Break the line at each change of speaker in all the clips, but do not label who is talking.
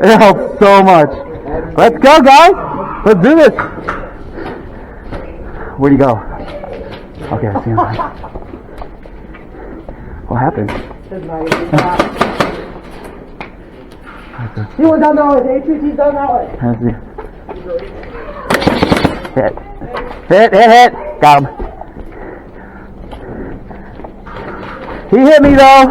It helps so much. Let's go, guys. Let's do this. Where'd he go? Okay, I see him. What happened?
He went down that way. The HVT's down that way.
I see. Hit. Got him. He hit me though.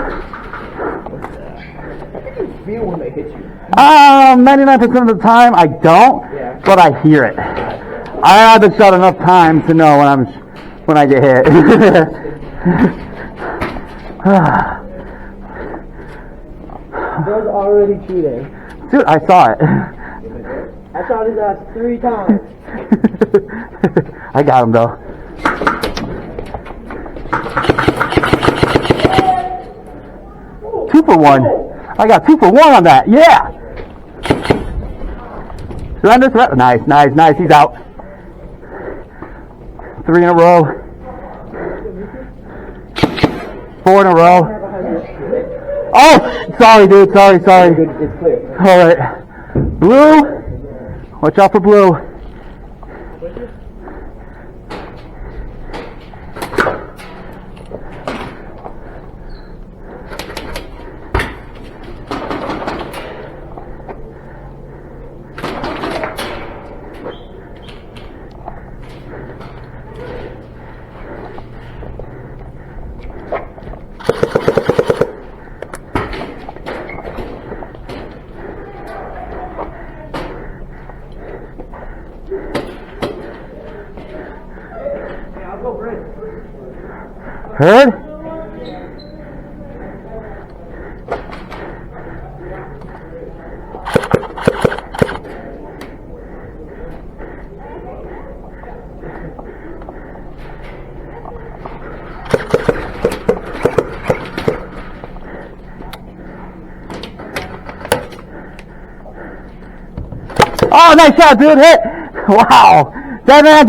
Feel when they hit you?
99% of the time I don't, but I hear it. I haven't shot enough time to know when I get hit.
There's already cheating.
Dude, I saw it.
I shot his ass 3 times.
I got him though. Two for one. I got 2 for 1 on that. Yeah. Surrender. Nice. He's out. 3 in a row. 4 in a row. Oh, sorry, dude. Sorry.
It's clear.
All right. Blue. Watch out for blue. Heard? Oh, nice shot, dude. Hit. Wow. Dead man.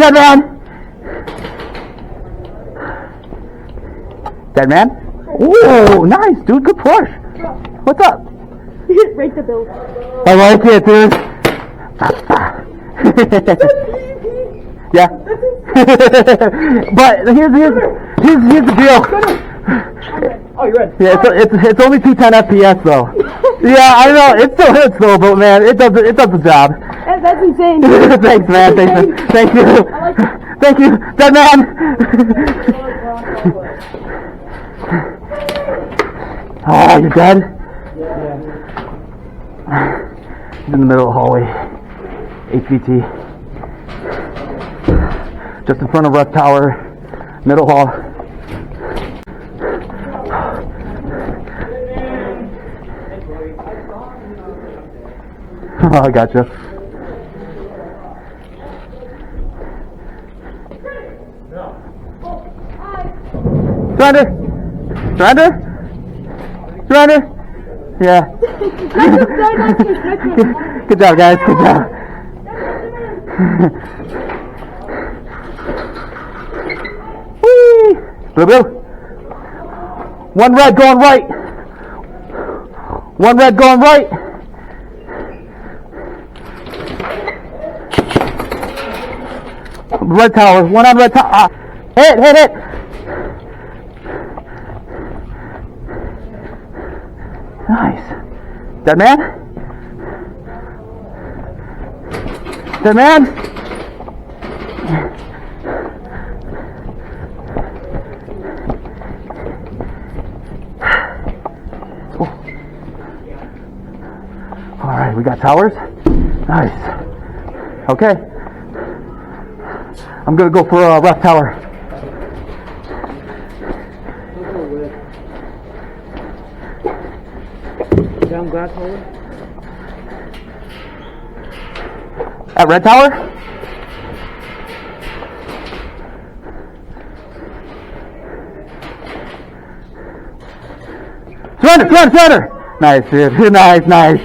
Dead man? Whoa, nice, dude. Good push. What's up?
Break the bill.
I like it, dude. Yeah. But here's the deal.
Oh, you're ready.
Yeah, it's only 210 FPS though. Yeah, I know. It still hits though, but man, it does the job.
That's insane.
Thanks, man. Thank you.
I like it.
Thank you, dead man. Oh, you're dead?
Yeah.
He's in the middle of the hallway. HVT. Just in front of Rep Tower. Middle hall. Oh, I gotcha. Surrender. Yeah. Good job, guys. Good job. Whee! Blue. 1 red going right. 1 red going right. Red tower. 1 on red tower. Hit. Nice. Dead man? Oh. Alright, we got towers. Nice. Okay. I'm gonna go for a rough tower.
Down glass hole.
At red tower? Surrender! Nice, dude. Nice.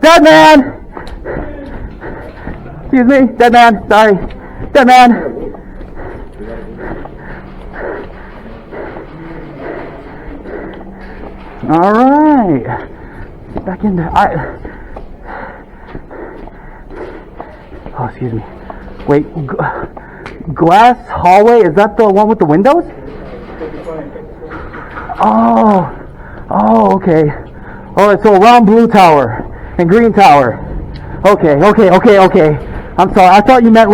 Dead man! Excuse me, dead man. Sorry. Dead man. All right. Back in there. Oh, excuse me. Wait, glass hallway? Is that the one with the windows? Oh, okay. Alright, so around blue tower and green tower. Okay. I'm sorry. I thought you meant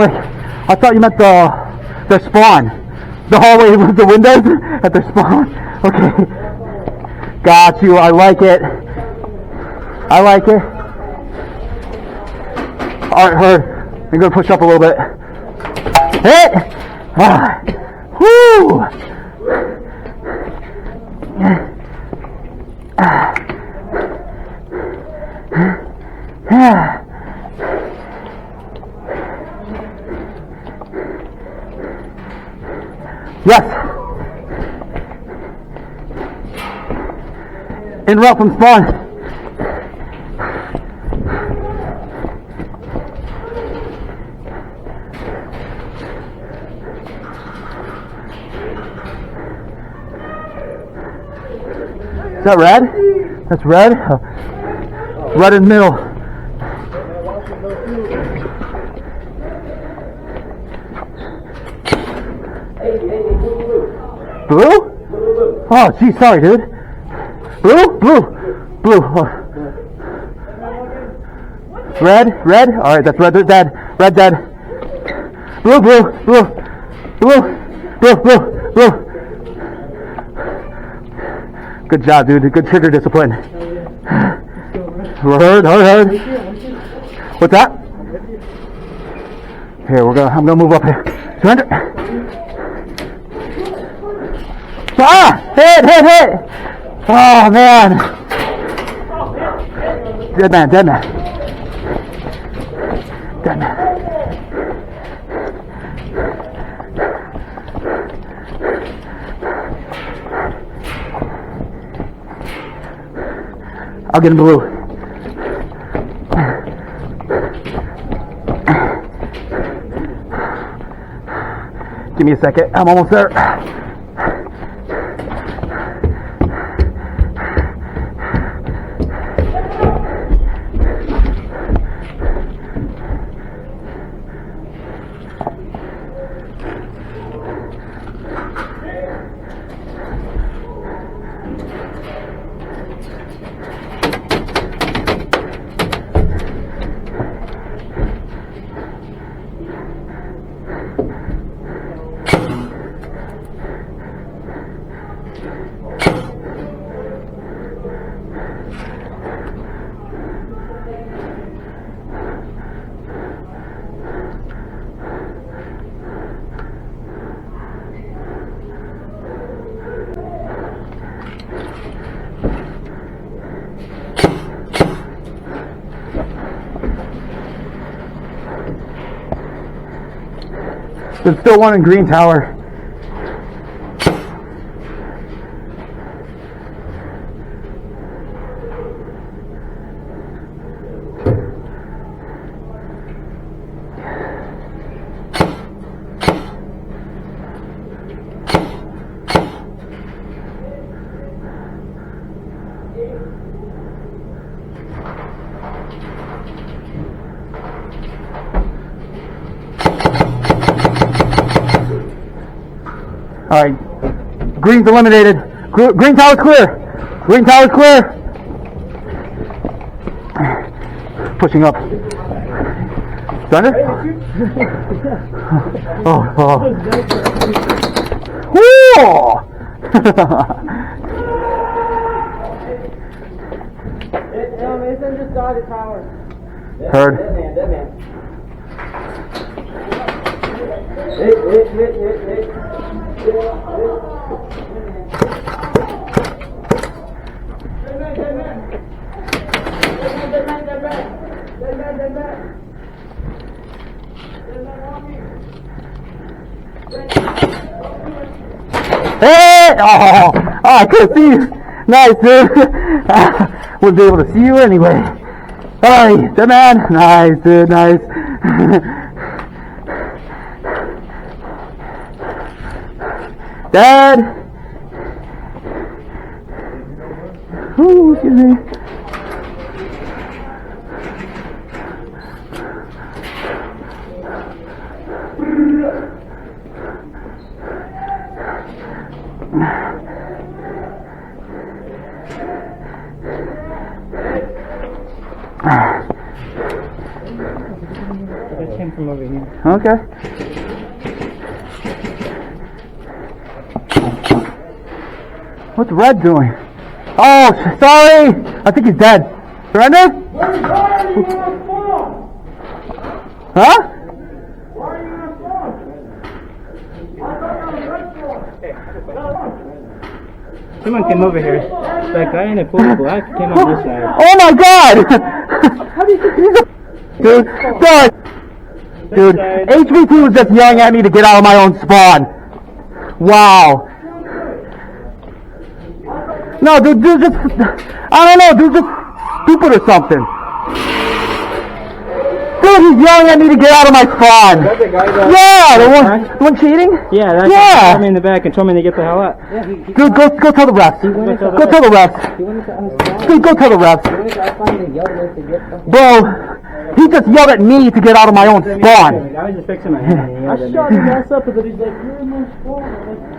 the spawn. The hallway with the windows at the spawn. Okay. Got you. I like it. Alright, Heard. I'm gonna push up a little bit. Hit! Whoo! Yes! Interrupt from spawn. Is that red? That's red? Red in the middle. Blue? Oh, gee, sorry, dude. Blue. Oh. Red? Alright, that's red dead. Red dead. Blue. Good job, dude. Good trigger discipline. Heard. What's that? Here, I'm gonna move up here. Surrender. Hit! Oh, man. Dead man. I'll get in blue. Give me a second. I'm almost there. There's still one in green tower. Alright, green's eliminated. Green tower's clear. Pushing up. Thunder? Oh. Whoa!
Mason just got the tower.
Heard.
Dead man. Hit.
Hey! Oh, I couldn't see you. Nice, dude. Wouldn't be able to see you anyway. Alright, dead man. Nice, dude. Nice. Dad. Ooh, excuse me.
That came from over here.
Okay. What's Red doing? Oh, sorry! I think he's dead. Surrender? Huh?
Someone came over here. That guy in the pool black came on this side.
Oh my god! Dude, sorry. Dude, HVT was just yelling at me to get out of my own spawn. Wow. No, dude, just, I don't know, dude, just stupid or something. Dude, he's yelling at me to get out of my spawn.
That's the guy that...
Yeah, the one cheating?
Yeah, that's
Yeah.
the guy in the back and told me to get the hell out. Yeah,
Dude, go tell the refs. Go tell the refs. Dude, go tell the refs. Bro, he just yelled at me to get out of my own spawn.
I was just fixing my hand. I shot his ass up because he's like, you're in my spawn.